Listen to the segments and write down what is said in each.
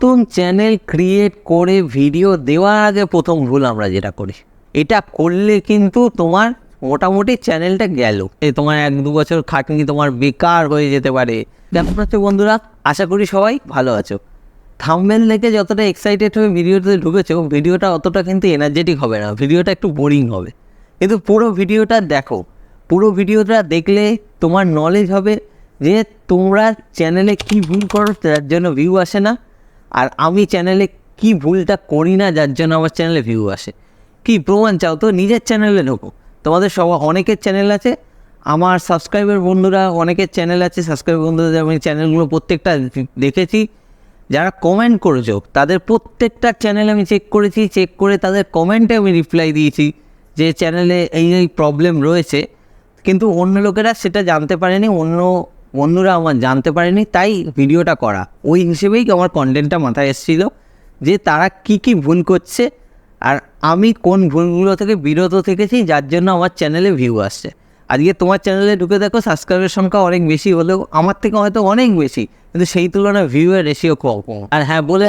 নতুন channel create করে video দেওয়ার আগে প্রথম ভুল আমরা যেটা করি, এটা করলে কিন্তু তোমার মোটামুটি চ্যানেলটা গেল, তোমার 1-2 বছর খাটনি তোমার বেকার হয়ে যেতে পারে। কেমন আছো বন্ধুরা? আশা করি সবাই ভালো আছো। থাম্বনেল দেখে যতটা এক্সাইটেড হয়ে ভিডিওতে ঢুকেছো, ভিডিওটা অতটা কিন্তু এনার্জেটিক হবে না, ভিডিওটা একটু বোরিং হবে। কিন্তু পুরো ভিডিওটা দেখো, পুরো ভিডিওটা দেখলে তোমার নলেজ হবে যে তোমরা চ্যানেলে কী ভুল করো যার জন্য ভিউ আসে না, আর আমি চ্যানেলে কি ভুলটা করি না যার জন্য আমার চ্যানেলে ভিউ আসে। কি প্রমাণ চাও? তো নিজের চ্যানেলে ঢোকো। তোমাদের অনেকের চ্যানেল আছে, আমার সাবস্ক্রাইবার বন্ধুরা অনেকের চ্যানেল আছে, সাবস্ক্রাইবার বন্ধুদের আমি চ্যানেলগুলো প্রত্যেকটা দেখেছি। যারা কমেন্ট করেছো তাদের প্রত্যেকটা চ্যানেল আমি চেক করেছি, চেক করে তাদের কমেন্টে আমি রিপ্লাই দিয়েছি যে চ্যানেলে এই প্রবলেম রয়েছে, কিন্তু অন্য লোকেরা সেটা জানতে পারেনি, অন্য বন্ধুরা আমার জানতে পারেনি, তাই ভিডিওটা করা। ওই হিসেবেই আমার কন্টেন্টটা মাথায় এসেছিল যে তারা কি ভুল করছে আর আমি কোন ভুলগুলো থেকে বিরত থেকেছি যার জন্য আমার চ্যানেলে ভিউ আসছে। আজকে তোমার চ্যানেলে ঢুকে দেখো সাবস্ক্রাইবের সংখ্যা অনেক বেশি হলেও আমার থেকে হয়তো অনেক বেশি, কিন্তু সেই তুলনায় ভিউয়ের রেশিও কম। আর হ্যাঁ, বলে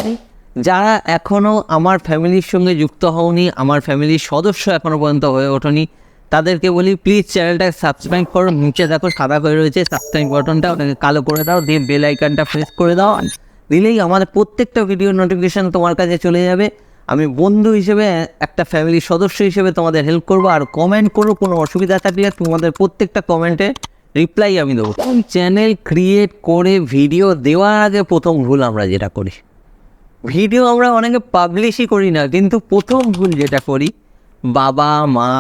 যারা এখনও আমার ফ্যামিলির সঙ্গে যুক্ত হওনি, আমার ফ্যামিলির সদস্য এখনও পর্যন্ত হয়ে ওঠোনি, তাদেরকে বলি প্লিজ চ্যানেলটা সাবস্ক্রাইব করো। নিচে দেখো সাদা হয়ে রয়েছে সাবস্ক্রাইব বাটনটা, ওটাকে কালো করে দাও, দিয়ে বেল আইকনটা প্রেস করে দাও। দিলেই আমাদের প্রত্যেকটা ভিডিও নোটিফিকেশান তোমার কাছে চলে যাবে। আমি বন্ধু হিসেবে, একটা ফ্যামিলির সদস্য হিসেবে তোমাদের হেল্প করবো। আর কমেন্ট করো, কোনো অসুবিধা থাকলে তোমাদের প্রত্যেকটা কমেন্টে রিপ্লাই আমি দেবো। চ্যানেল ক্রিয়েট করে ভিডিও দেওয়ার আগে প্রথম ভুল আমরা যেটা করি, ভিডিও আমরা অনেকে পাবলিশই করি না, কিন্তু প্রথম ভুল যেটা করি, বাবা মা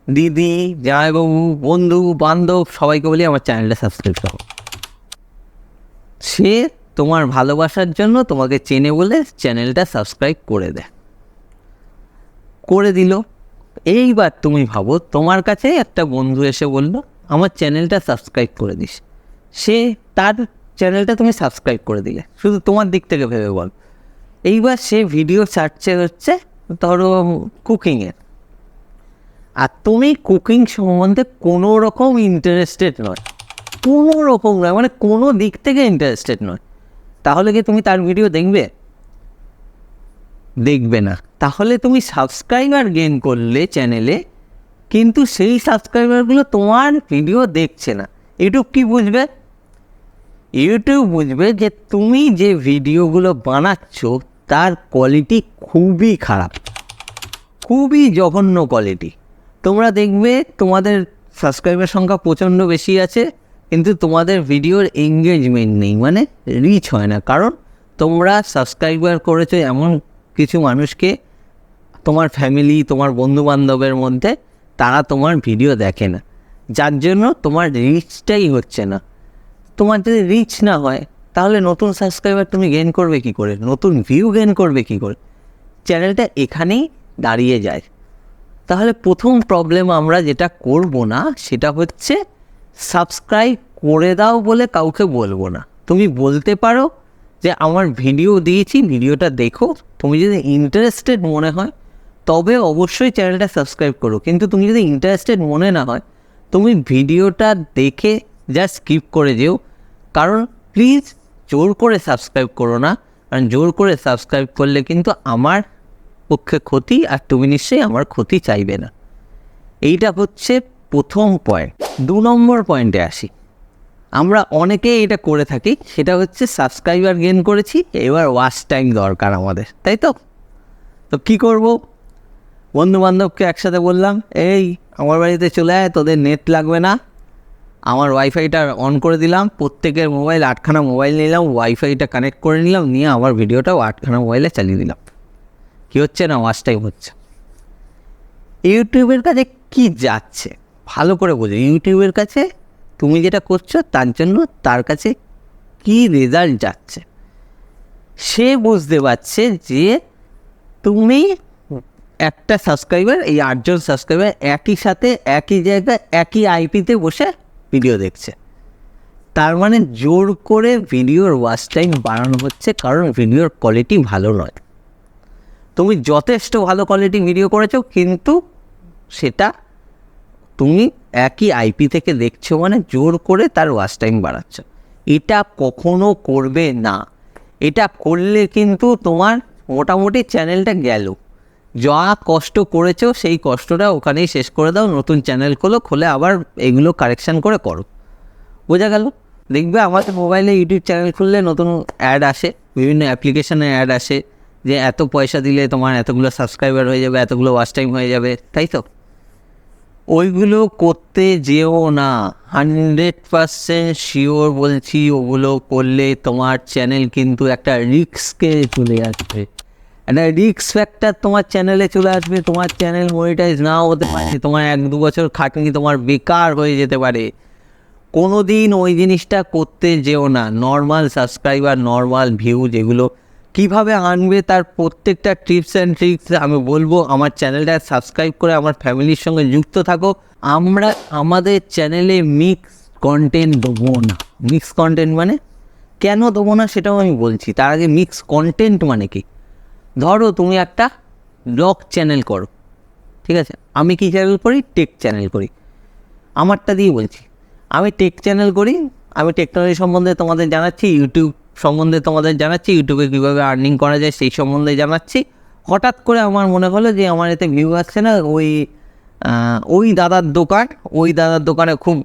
দিদি জামাইবাবু বন্ধু বান্ধব সবাইকে বলি আমার চ্যানেলটা সাবস্ক্রাইব করো। সে তোমার ভালোবাসার জন্য তোমাকে চেনে বলে চ্যানেলটা সাবস্ক্রাইব করে দেয়, করে দিল। এইবার তুমি ভাবো, তোমার কাছে একটা বন্ধু এসে বললো আমার চ্যানেলটা সাবস্ক্রাইব করে দিস, সে তার চ্যানেলটা তুমি সাবস্ক্রাইব করে দিলে, শুধু তোমার দিক থেকে ভেবে বল। এইবার সে ভিডিও ছাড়ছে হচ্ছে ধরো কুকিংয়ের, আর তুমি কুকিং সম্বন্ধে কোনো রকম ইন্টারেস্টেড নয়, কোনো রকম নয়, মানে কোনো দিক থেকে ইন্টারেস্টেড নয়, তাহলে কি তুমি তার ভিডিও দেখবে? দেখবে না। তাহলে তুমি সাবস্ক্রাইবার গেইন করলে চ্যানেলে, কিন্তু সেই সাবস্ক্রাইবারগুলো তোমার ভিডিও দেখছে না। ইউটিউব কি বুঝবে? ইউটিউব বুঝবে যে তুমি যে ভিডিওগুলো বানাচ্ছ তার কোয়ালিটি খুবই খারাপ, খুবই জঘন্য কোয়ালিটি। তোমরা দেখবে তোমাদের সাবস্ক্রাইবার সংখ্যা প্রচণ্ড বেশি আছে, কিন্তু তোমাদের ভিডিওর এঙ্গেজমেন্ট নেই, মানে রিচ হয় না, কারণ তোমরা সাবস্ক্রাইবার করেছো এমন কিছু মানুষকে, তোমার ফ্যামিলি তোমার বন্ধুবান্ধবের মধ্যে, তারা তোমার ভিডিও দেখে না, যার জন্য তোমার রিচটাই হচ্ছে না। তোমার যদি রিচ না হয় তাহলে নতুন সাবস্ক্রাইবার তুমি গেইন করবে কী করে, নতুন ভিউ গেইন করবে কী করে? চ্যানেলটা এখানেই দাঁড়িয়ে যায়। তাহলে প্রথম প্রবলেম আমরা যেটা করব না সেটা হচ্ছে সাবস্ক্রাইব করে দাও বলে কাউকে বলবো না। তুমি বলতে পারো যে আমার ভিডিও দিয়েছি, ভিডিওটা দেখো, তুমি যদি ইন্টারেস্টেড মনে হয় তবে অবশ্যই চ্যানেলটা সাবস্ক্রাইব করো, কিন্তু তুমি যদি ইন্টারেস্টেড মনে না হয় তুমি ভিডিওটা দেখে জাস্ট স্কিপ করে যেও। কারণ প্লিজ জোর করে সাবস্ক্রাইব করো না, কারণ জোর করে সাবস্ক্রাইব করলে কিন্তু আমার পক্ষে ক্ষতি, আর তুমি নিশ্চয়ই আমার ক্ষতি চাইবে না। এইটা হচ্ছে প্রথম পয়েন্ট। 2 নম্বর পয়েন্টে আসি। আমরা অনেকেই এটা করে থাকি, সেটা হচ্ছে সাবস্ক্রাইবার গেইন করেছি, এবার ওয়াচ টাইম দরকার আমাদের, তাই তো? তো কী করব? বন্ধুবান্ধবকে একসাথে বললাম, এই আমার বাড়িতে চলে আয়, তোদের নেট লাগবে না, আমার ওয়াইফাইটা অন করে দিলাম, প্রত্যেকের মোবাইল 8খানা মোবাইল নিলাম, ওয়াইফাইটা কানেক্ট করে নিলাম, নিয়ে আমার ভিডিওটাও 8খানা মোবাইলে চালিয়ে দিলাম। কী হচ্ছে না? ওয়াচ টাইম হচ্ছে। ইউটিউবের কাছে কি যাচ্ছে ভালো করে বোঝো। ইউটিউবের কাছে তুমি যেটা করছো তার জন্য তার কাছে কি রেজাল্ট যাচ্ছে, সে বুঝতে পারছে যে তুমি একটা সাবস্ক্রাইবার, এই 8জন সাবস্ক্রাইবার একই সাথে একই জায়গায় একই আইপিতে বসে ভিডিও দেখছে, তার মানে জোর করে ভিডিওর ওয়াচ টাইম বাড়ানো হচ্ছে, কারণ ভিডিওর কোয়ালিটি ভালো নয়। তুমি যথেষ্ট ভালো কোয়ালিটি ভিডিও করেছো, কিন্তু সেটা তুমি একই আইপি থেকে দেখছো, মানে জোর করে তার ওয়াচ টাইম বাড়াচ্ছ। এটা কখনো করবে না। এটা করলে কিন্তু তোমার মোটামুটি চ্যানেলটা গেল। যা কষ্ট করেছো সেই কষ্টটা ওখানেই শেষ করে দাও, নতুন চ্যানেল খুলে আবার এগুলো কারেকশান করে করো। বোঝা গেল? দেখবে আমাদের মোবাইলে ইউটিউব চ্যানেল খুললে নতুন অ্যাড আসে, বিভিন্ন অ্যাপ্লিকেশানে অ্যাড আসে যে এত পয়সা দিলে তোমার এতগুলো সাবস্ক্রাইবার হয়ে যাবে, এতগুলো ওয়াচ টাইম হয়ে যাবে, তাই তো? ওইগুলো করতে যেও না, 100% শিওর বলছি। ওগুলো করলে তোমার চ্যানেল কিন্তু একটা রিস্কে চলে আসবে, একটা রিস্ক ফ্যাক্টর তোমার চ্যানেলে চলে আসবে। তোমার চ্যানেল মনিটাইজ নাও হতে পারে, তোমার 1-2 বছর খাটনি তোমার বেকার হয়ে যেতে পারে। কোনো দিন ওই জিনিসটা করতে যেও না। নর্মাল সাবস্ক্রাইবার, নর্মাল ভিউ যেগুলো কীভাবে আনবে তার প্রত্যেকটা টিপস অ্যান্ড ট্রিক্স আমি বলবো। আমার চ্যানেলটা সাবস্ক্রাইব করে আমার ফ্যামিলির সঙ্গে যুক্ত থাকো। আমরা আমাদের চ্যানেলে মিক্স কন্টেন্ট দেবো না। মিক্স কন্টেন্ট মানে কেন দেবো না সেটাও আমি বলছি। তার আগে মিক্স কন্টেন্ট মানে কি? ধরো তুমি একটা ব্লগ চ্যানেল করো, ঠিক আছে? আমি কী চ্যানেল করি? টেক চ্যানেল করি। আমারটা দিয়ে বলছি, আমি টেক চ্যানেল করি, আমি টেকনোলজি সম্বন্ধে তোমাদের জানাচ্ছি, ইউটিউব সম্বন্ধে তোমাদের জানাচ্ছি, ইউটিউবে কীভাবে আর্নিং করা যায় সেই সম্বন্ধে জানাচ্ছি। হঠাৎ করে আমার মনে হলো যে আমার এতে ভিউ আসছে না, ওই দাদার দোকানে খুব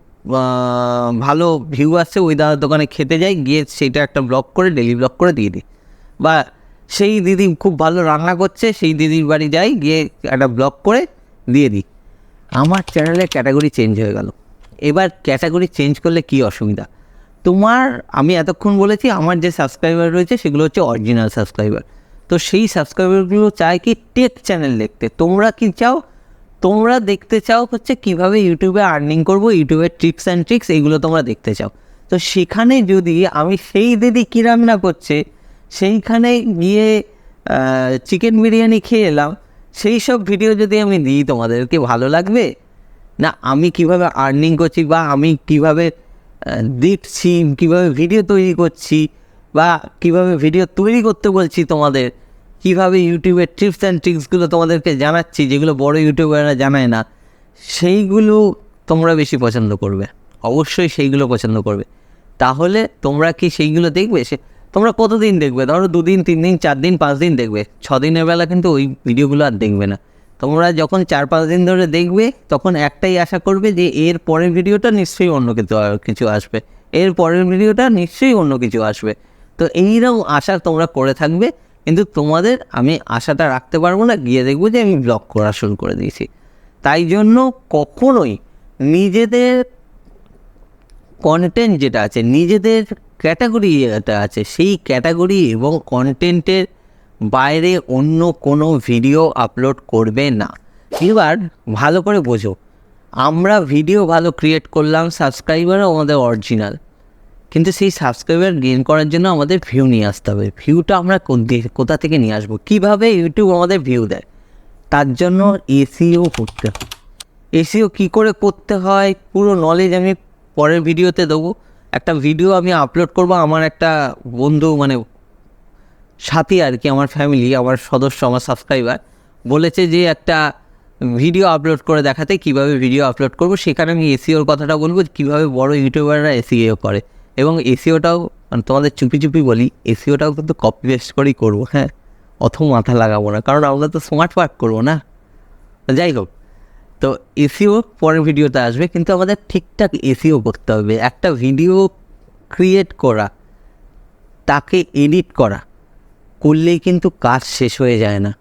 ভালো ভিউ আসছে, ওই দাদার দোকানে খেতে যাই, গিয়ে সেইটা একটা ব্লগ করে ডেলি ব্লগ করে দিয়ে দিই। বা সেই দিদি খুব ভালো রান্না করছে, সেই দিদির বাড়ি যাই, গিয়ে একটা ব্লগ করে দিয়ে দিই। আমার চ্যানেলের ক্যাটাগরি চেঞ্জ হয়ে গেল। এবার ক্যাটাগরি চেঞ্জ করলে কী অসুবিধা? আমি এতক্ষণ বলেছি আমার যে সাবস্ক্রাইবার রয়েছে সেগুলো হচ্ছে অরিজিনাল সাবস্ক্রাইবার। তো সেই সাবস্ক্রাইবারগুলো চায় কি টেক চ্যানেল দেখতে। তোমরা কি চাও? তোমরা দেখতে চাও হচ্ছে কীভাবে ইউটিউবে আর্নিং করবো, ইউটিউবের টিপস অ্যান্ড ট্রিক্স, এইগুলো তোমরা দেখতে চাও। তো সেখানে যদি আমি সেই দিদি কী রান্না করছে সেইখানে গিয়ে চিকেন বিরিয়ানি খেয়ে এলাম, সেই সব ভিডিও যদি আমি দিই, তোমাদেরকে ভালো লাগবে? না আমি কিভাবে আর্নিং করছি, বা আমি কিভাবে দেখছি, কিভাবে ভিডিও তৈরি করছি, বা কিভাবে ভিডিও তৈরি করতে বলছি তোমাদের, কিভাবে ইউটিউবের টিপস অ্যান্ড ট্রিক্সগুলো তোমাদেরকে জানাচ্ছি যেগুলো বড় ইউটিউবাররা জানায় না, সেইগুলো তোমরা বেশি পছন্দ করবে। অবশ্যই সেইগুলো পছন্দ করবে। তাহলে তোমরা কি সেইগুলো দেখবে? তোমরা কতদিন দেখবে? ধরো 2 দিন, 3 দিন, 4 দিন, 5 দিন দেখবে। 6 দিনের বেলা কিন্তু ওই ভিডিওগুলো আর দেখবে না। তোমরা যখন 4-5 দিন ধরে দেখবে তখন একটাই আশা করবে যে এর পরের ভিডিওটা নিশ্চয়ই অন্য কিছু আসবে, এর পরের ভিডিওটা নিশ্চয়ই অন্য কিছু আসবে। তো এইরকম আশা তোমরা করে থাকবে, কিন্তু তোমাদের আমি আশাটা রাখতে পারবো না। গিয়ে দেখবো যে আমি ব্লগ করা শুরু করে দিয়েছি। তাই জন্য কখনোই নিজেদের কন্টেন্ট যেটা আছে, নিজেদের ক্যাটাগরি যেটা আছে, সেই ক্যাটাগরি এবং কন্টেন্টের বাইরে অন্য কোনো ভিডিও আপলোড করবে না। এবার ভালো করে বোঝো, আমরা ভিডিও ভালো ক্রিয়েট করলাম, সাবস্ক্রাইবারও আমাদের অরিজিনাল, কিন্তু সেই সাবস্ক্রাইবার গেইন করার জন্য আমাদের ভিউ নিয়ে আসতে হবে। ভিউটা আমরা কোথা থেকে নিয়ে আসবো? কীভাবে ইউটিউব আমাদের ভিউ দেয়? তার জন্য এসইও করতে হয়। এসইও কী করে করতে হয় পুরো নলেজ আমি পরের ভিডিওতে দেবো। একটা ভিডিও আমি আপলোড করব, আমার একটা বন্ধু মানে সাথী আর কি, আমার ফ্যামিলি, আমার সদস্য, আমার সাবস্ক্রাইবার বলেছে যে একটা ভিডিও আপলোড করে দেখাতে, কীভাবে ভিডিও আপলোড করব। সেখানে আমি এসইওর কথাটা বলবো, কীভাবে বড় ইউটিউবাররা এসইও করে। এবং এসইওটাও মানে তোমাদের চুপি চুপি বলি, এসইওটাও কিন্তু কপি পেস্ট করেই করবো, হ্যাঁ, অত মাথা লাগাবো না, কারণ আমরা তো স্মার্ট ওয়ার্ক করবো না। যাই হোক, তো এসইও পরের ভিডিওতে আসবে, কিন্তু আমাদের ঠিকঠাক এসইও করতে হবে। একটা ভিডিও ক্রিয়েট করা, তাকে এডিট করলেই কিন্তু কাজ শেষ হয়ে যায় না।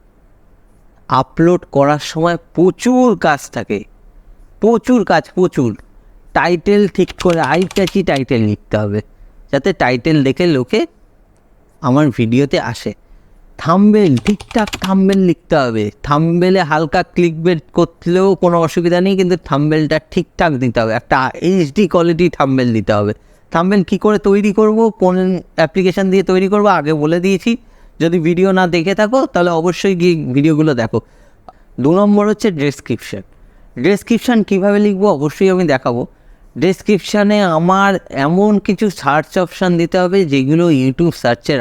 আপলোড করার সময় প্রচুর কাজ থাকে, প্রচুর টাইটেল ঠিক করে আই ক্যাচি টাইটেল লিখতে হবে, যাতে টাইটেল দেখে লোকে আমার ভিডিওতে আসে। থাম্বনেল, ঠিকঠাক থাম্বনেল লিখতে হবে। থাম্বনেলে হালকা ক্লিকবেট করলেও কোনো অসুবিধা নেই, কিন্তু থাম্বনেলটা ঠিকঠাক দিতে হবে। একটা এইচডি কোয়ালিটি থাম্বনেল দিতে হবে। থাম্বনেল কী করে তৈরি করব, কোন অ্যাপ্লিকেশান দিয়ে তৈরি করব আগে বলে দিয়েছি। যদি ভিডিও না দেখে থাকো তাহলে অবশ্যই গিয়ে ভিডিওগুলো দেখো। 2 নম্বর হচ্ছে ডেসক্রিপশান কীভাবে লিখবো অবশ্যই আমি দেখাবো। ডেসক্রিপশানে আমার এমন কিছু সার্চ অপশান দিতে হবে যেগুলো ইউটিউব সার্চে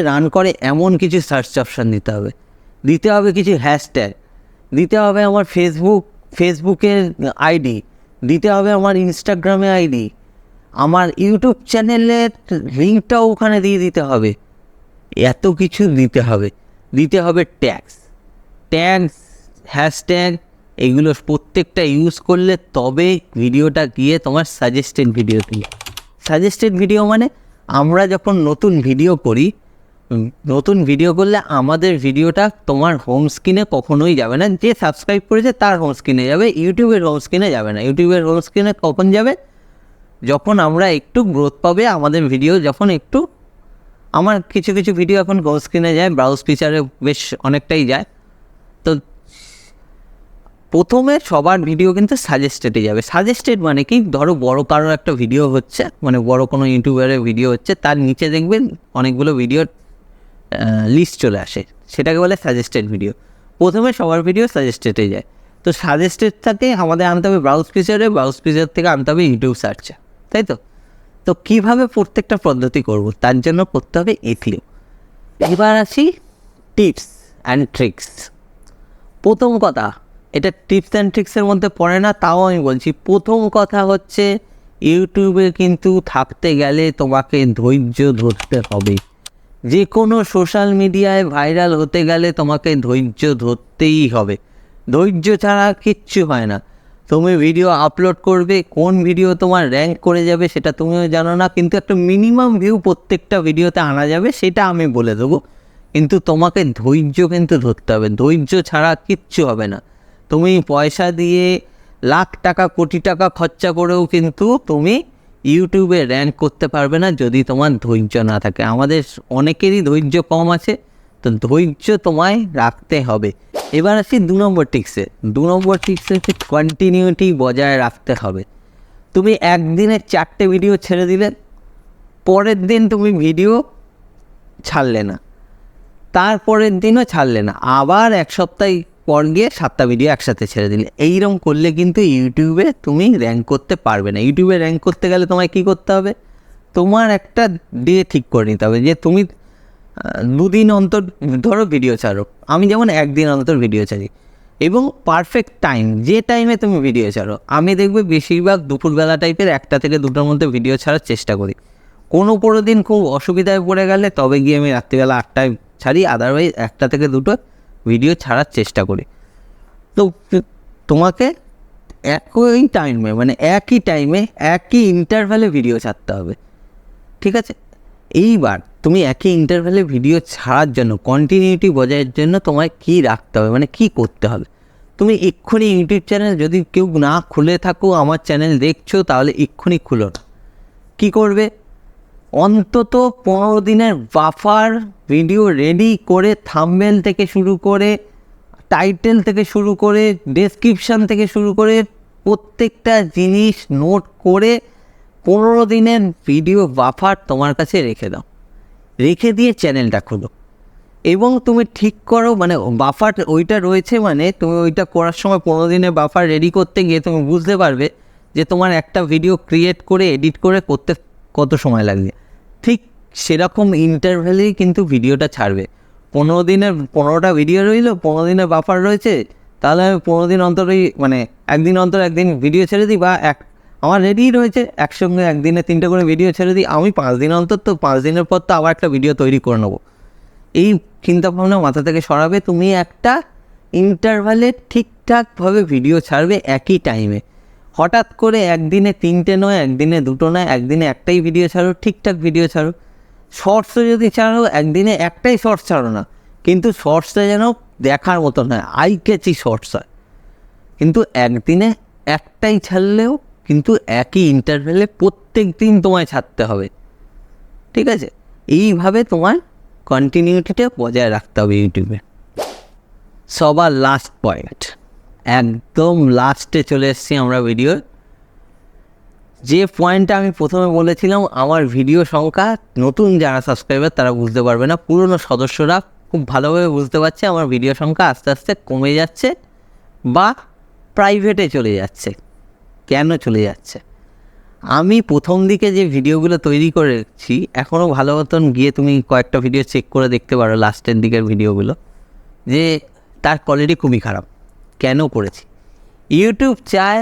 রান করে এমন কিছু সার্চ অপশান দিতে হবে কিছু হ্যাশট্যাগ দিতে হবে, আমার ফেসবুকের আইডি দিতে হবে, আমার ইনস্টাগ্রামে আইডি, আমার ইউটিউব চ্যানেলের লিঙ্কটাও ওখানে দিয়ে দিতে হবে, এত কিছু দিতে হবে ট্যাগস হ্যাশট্যাগ, এগুলো প্রত্যেকটা ইউজ করলে তবে ভিডিওটা গিয়ে তোমার সাজেস্টেড ভিডিও মানে আমরা যখন নতুন ভিডিও করলে আমাদের ভিডিওটা তোমার হোম স্ক্রিনে কখনোই যাবে না, যে সাবস্ক্রাইব করেছে তার হোম স্ক্রিনে যাবে, ইউটিউবের হোম স্ক্রিনে যাবে না। ইউটিউবের হোম স্ক্রিনে কখন যাবে? যখন আমরা একটু গ্রোথ পাবে আমাদের ভিডিও, যখন একটু আমার কিছু ভিডিও এখন হোম স্ক্রিনে যায়, ব্রাউজ ফিচারে বেশ অনেকটাই যায়। তো প্রথমে সবার ভিডিও কিন্তু সাজেস্টেডে যাবে। সাজেস্টেড মানে কি, ধরো বড় কারোর একটা ভিডিও হচ্ছে, মানে বড় কোনো ইউটিউবারের ভিডিও হচ্ছে, তার নিচে দেখবেন অনেকগুলো ভিডিওর লিস্ট চলে আসে, সেটাকে বলে সাজেস্টেড ভিডিও। প্রথমে সবার ভিডিও সাজেস্টেডে যায়। তো সাজেস্টেড থেকে আমাদের আনতে হবে ব্রাউজ ফিচার থেকে আনতে হবে ইউটিউব সার্চে, তাই তো? তো কীভাবে প্রত্যেকটা পদ্ধতি করব, তার জন্য করতে হবে এথিও। এবার আসি টিপস অ্যান্ড ট্রিক্স। প্রথম কথা, এটা টিপস অ্যান্ড ট্রিক্সের মধ্যে পড়ে না, তাও আমি বলছি। প্রথম কথা হচ্ছে, ইউটিউবে কিন্তু থাকতে গেলে তোমাকে ধৈর্য ধরতে হবে। যে কোনো সোশ্যাল মিডিয়ায় ভাইরাল হতে গেলে তোমাকে ধৈর্য ধরতেই হবে। ধৈর্য ছাড়া কিচ্ছু হয় না। তুমি ভিডিও আপলোড করবে, কোন ভিডিও তোমার র্যাঙ্ক করে যাবে সেটা তুমিও জানো না, কিন্তু একটা মিনিমাম ভিউ প্রত্যেকটা ভিডিওতে আনা যাবে সেটা আমি বলে দেবো। কিন্তু তোমাকে ধৈর্য কিন্তু ধরতে হবে, ধৈর্য ছাড়া কিচ্ছু হবে না। তুমি পয়সা দিয়ে লাখ টাকা কোটি টাকা খরচা করেও কিন্তু তুমি ইউটিউবে র্যাঙ্ক করতে পারবে না যদি তোমার ধৈর্য না থাকে। আমাদের অনেকেরই ধৈর্য কম আছে, তো ধৈর্য তোমায় রাখতে হবে। এবার আসি 2 নম্বর টিপসে। 2 নম্বর টিপসে হচ্ছে কন্টিনিউটি বজায় রাখতে হবে। তুমি একদিনে 4টে ভিডিও ছেড়ে দিলে, পরের দিন তুমি ভিডিও ছাড়লে না, তারপরের দিনও ছাড়লে না, আবার 1 সপ্তাহ পর গিয়ে 7টা ভিডিও একসাথে ছেড়ে দিলে। এইরকম করলে কিন্তু ইউটিউবে তুমি র্যাঙ্ক করতে পারবে না। ইউটিউবে র্যাঙ্ক করতে গেলে তোমায় কী করতে হবে? তোমার একটা ডে ঠিক করে নিতে হবে যে তুমি 2 দিন অন্তর ধরো ভিডিও ছাড়ো। আমি যেমন 1 দিন অন্তর ভিডিও ছাড়ি, এবং পারফেক্ট টাইম, যে টাইমে তুমি ভিডিও ছাড়ো। আমি দেখবে বেশিরভাগ দুপুরবেলা টাইপের 1টা থেকে 2টার মধ্যে ভিডিও ছাড়ার চেষ্টা করি। কোনো দিন খুব অসুবিধায় পড়ে গেলে তবে গিয়ে আমি রাত্রিবেলা 8টায় ছাড়ি, আদারওয়াইজ 1টা থেকে 2টো ভিডিও ছাড়ার চেষ্টা করি। তো তোমাকে একই টাইমে, মানে একই টাইমে একই ইন্টারভ্যালে ভিডিও ছাড়তে হবে, ঠিক আছে? এইবার তুমি একই ইন্টারভ্যালে ভিডিও ছাড়ার জন্য, কন্টিনিউটি বজায়ের জন্য তোমায় কী রাখতে হবে, মানে কী করতে হবে? তুমি এক্ষুনি ইউটিউব চ্যানেল, যদি কেউ না খুলে থাকো, আমার চ্যানেল দেখছো, তাহলে এক্ষুনি খুলো না। কী করবে? অন্তত 15 দিনের বাফার ভিডিও রেডি করে, থাম্বনেল থেকে শুরু করে, টাইটেল থেকে শুরু করে, ডেসক্রিপশান থেকে শুরু করে, প্রত্যেকটা জিনিস নোট করে 15 দিনের ভিডিও বাফার তোমার কাছে রেখে দাও। রেখে দিয়ে চ্যানেলটা খোলো এবং তুমি ঠিক করো, মানে বাফার ওইটা রয়েছে, মানে তুমি ওইটা করার সময় 15 দিনের বাফার রেডি করতে গিয়ে তুমি বুঝতে পারবে যে তোমার একটা ভিডিও ক্রিয়েট করে এডিট করে করতে কত সময় লাগবে। ঠিক সেরকম ইন্টারভ্যালেই কিন্তু ভিডিওটা ছাড়বে। 15 দিনের 15টা ভিডিও রইল, 15 দিনের বাফার রয়েছে, তাহলে আমি 15 দিন অন্তরই, মানে 1 দিন অন্তর 1 দিন ভিডিও ছেড়ে দিই, বা আমার রেডি রয়েছে একসঙ্গে 1 দিনে 3টে করে ভিডিও ছেড়ে দিই। আমি 5 দিন অন্তর, তো 5 দিনের পর তো আবার একটা ভিডিও তৈরি করে নেবো। এই চিন্তাভাবনা মাথা থেকে সরাবে। তুমি একটা ইন্টারভ্যালে ঠিকঠাকভাবে ভিডিও ছাড়বে একই টাইমে। হঠাৎ করে একদিনে 3টে নয়, একদিনে 2টো নয়, একদিনে একটাই ভিডিও ছাড়ো, ঠিকঠাক ভিডিও ছাড়ো। শর্টসও যদি ছাড়ো, একদিনে একটাই শর্টস ছাড়ো না, কিন্তু শর্টসটা যেন দেখার মতো নয়, আই ক্যাচি শর্টস হয়। কিন্তু একদিনে একটাই ছাড়লেও কিন্তু একই ইন্টারভ্যালে প্রত্যেক দিন তোমায় ছাড়তে হবে, ঠিক আছে? এইভাবে তোমার কন্টিনিউটিটা বজায় রাখতে হবে ইউটিউবে। সবার লাস্ট পয়েন্ট, একদম লাস্টে চলে এসেছি আমরা ভিডিওর। যে পয়েন্টটা আমি প্রথমে বলেছিলাম, আমার ভিডিও সংখ্যা, নতুন যারা সাবস্ক্রাইবার তারা বুঝতে পারবে না, পুরনো সদস্যরা খুব ভালোভাবে বুঝতে পারছে আমার ভিডিও সংখ্যা আস্তে আস্তে কমে যাচ্ছে বা প্রাইভেটে চলে যাচ্ছে। কেন চলে যাচ্ছে? আমি প্রথম দিকে যে ভিডিওগুলো তৈরি করেছি, এখনও ভালো মতন গিয়ে তুমি কয়েকটা ভিডিও চেক করে দেখতে পারো, লাস্টের দিকের ভিডিওগুলো, যে তার কোয়ালিটি খুবই খারাপ। কেন করেছি? ইউটিউব চায়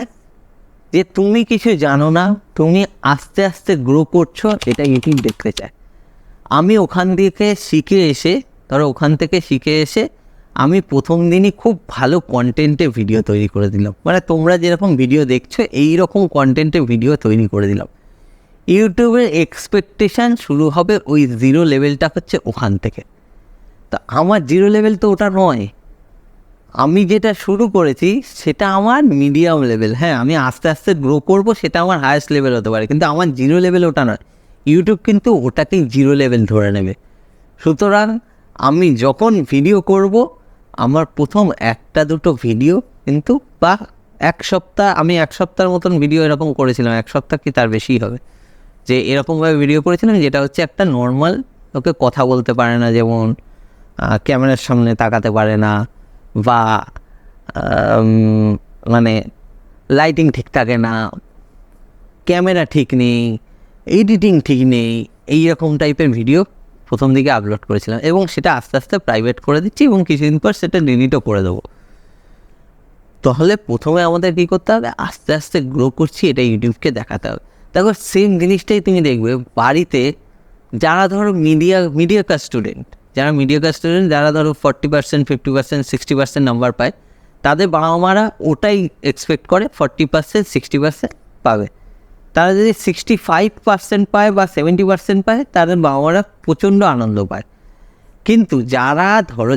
যে তুমি কিছু জানো না, তুমি আস্তে আস্তে গ্রো করছো, এটা ইউটিউব দেখতে চায়। আমি ওখান থেকে শিখে এসে, ধরো ওখান থেকে শিখে এসে আমি প্রথম দিনই খুব ভালো কন্টেন্টে ভিডিও তৈরি করে দিলাম, মানে তোমরা যেরকম ভিডিও দেখছো এই রকম কন্টেন্টে ভিডিও তৈরি করে দিলাম। ইউটিউবের এক্সপেকটেশান শুরু হবে ওই জিরো লেভেলটা হচ্ছে ওখান থেকে। তা আমার জিরো লেভেল তো ওটা নয়, আমি যেটা শুরু করেছি সেটা আমার মিডিয়াম লেভেল। হ্যাঁ, আমি আস্তে আস্তে গ্রো করব, সেটা আমার হায়েস্ট লেভেল হতে পারে, কিন্তু আমার জিরো লেভেল ওটা নয়। ইউটিউব কিন্তু ওটাকেই জিরো লেভেল ধরে নেবে। সুতরাং আমি যখন ভিডিও করব, আমার প্রথম একটা দুটো ভিডিও কিন্তু, বা এক সপ্তাহের মতন ভিডিও এরকম করেছিলাম, এক সপ্তাহ কি তার বেশিই হবে, যে এরকমভাবে ভিডিও করেছিলাম যেটা হচ্ছে একটা নর্মাল, ওকে কথা বলতে পারে না, যেমন ক্যামেরার সামনে তাকাতে পারে না, বা মানে লাইটিং ঠিক থাকে না, ক্যামেরা ঠিক নেই, এডিটিং ঠিক নেই, এই রকম টাইপের ভিডিও প্রথম দিকে আপলোড করেছিলাম, এবং সেটা আস্তে আস্তে প্রাইভেট করে দিচ্ছি এবং কিছুদিন পর সেটা ডিলিটও করে দেবো। তাহলে প্রথমে আমাদের কী করতে হবে, আস্তে আস্তে গ্রো করছি এটা ইউটিউবকে দেখাতে হবে। দেখো সেম জিনিসটাই তুমি দেখবে বাড়িতে যারা ধরো মিডিয়াকার স্টুডেন্ট, যারা ধরো 40%, 50%, 60% নাম্বার পায়, তাদের বাবা মারা ওটাই এক্সপেক্ট করে 40%, 60% পাবে। তারা যদি 65% পায় বা 70% পায়, তাদের বাবা মারা প্রচণ্ড আনন্দ পায়। কিন্তু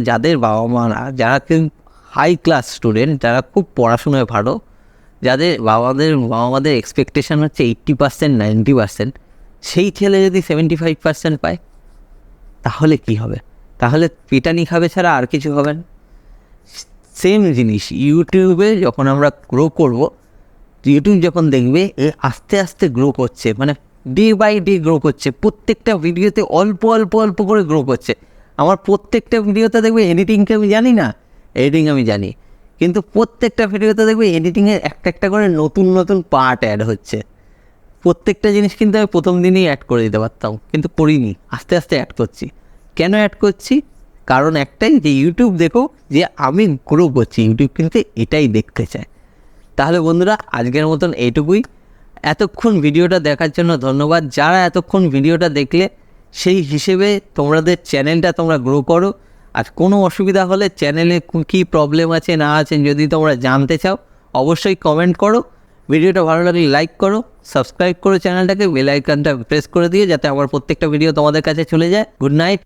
যাদের বাবা মারা, যারা কিন্তু হাই ক্লাস স্টুডেন্ট, যারা খুব পড়াশোনায় ভালো, যাদের বাবা মাদের এক্সপেকটেশান হচ্ছে 80%, 90%, সেই ছেলে যদি 75% পায়, তাহলে কি হবে? তাহলে পিটানি খাবে ছাড়া আর কিছু হবে না। সেম জিনিস ইউটিউবে যখন আমরা গ্রো করব, ইউটিউব যখন দেখবে এ আস্তে আস্তে গ্রো করছে, মানে ডে বাই ডে গ্রো করছে, প্রত্যেকটা ভিডিওতে অল্প অল্প অল্প করে গ্রো করছে। আমার প্রত্যেকটা ভিডিওতে দেখবে এডিটিংকে আমি জানি না, এডিটিং আমি জানি, কিন্তু প্রত্যেকটা ভিডিওতে দেখবে এডিটিংয়ের একটা একটা করে নতুন নতুন পার্ট অ্যাড হচ্ছে। প্রত্যেকটা জিনিস কিন্তু আমি প্রথম দিনেই অ্যাড করে দিতে পারতাম, কিন্তু করিনি, আস্তে আস্তে অ্যাড করছি। কেন অ্যাড করছি? কারণ একটাই, যে ইউটিউব দেখো যে আমি গ্রো করছি, ইউটিউব কিন্তু এটাই দেখতে চায়। তাহলে বন্ধুরা, আজকের মতন এইটুকুই। এতক্ষণ ভিডিওটা দেখার জন্য ধন্যবাদ। যারা এতক্ষণ ভিডিওটা দেখলে, সেই হিসেবে তোমাদের চ্যানেলটা তোমরা গ্রো করো। আর কোনো অসুবিধা হলে, চ্যানেলে কী প্রবলেম আছে না আছে যদি তোমরা জানতে চাও, অবশ্যই কমেন্ট করো। ভিডিওটা ভালো লাগলে লাইক করো, সাবস্ক্রাইব করো চ্যানেলটাকে, বেল আইকনটা প্রেস করে দিয়ে, যাতে আমার প্রত্যেকটা ভিডিও তোমাদের কাছে চলে যায়। Good night.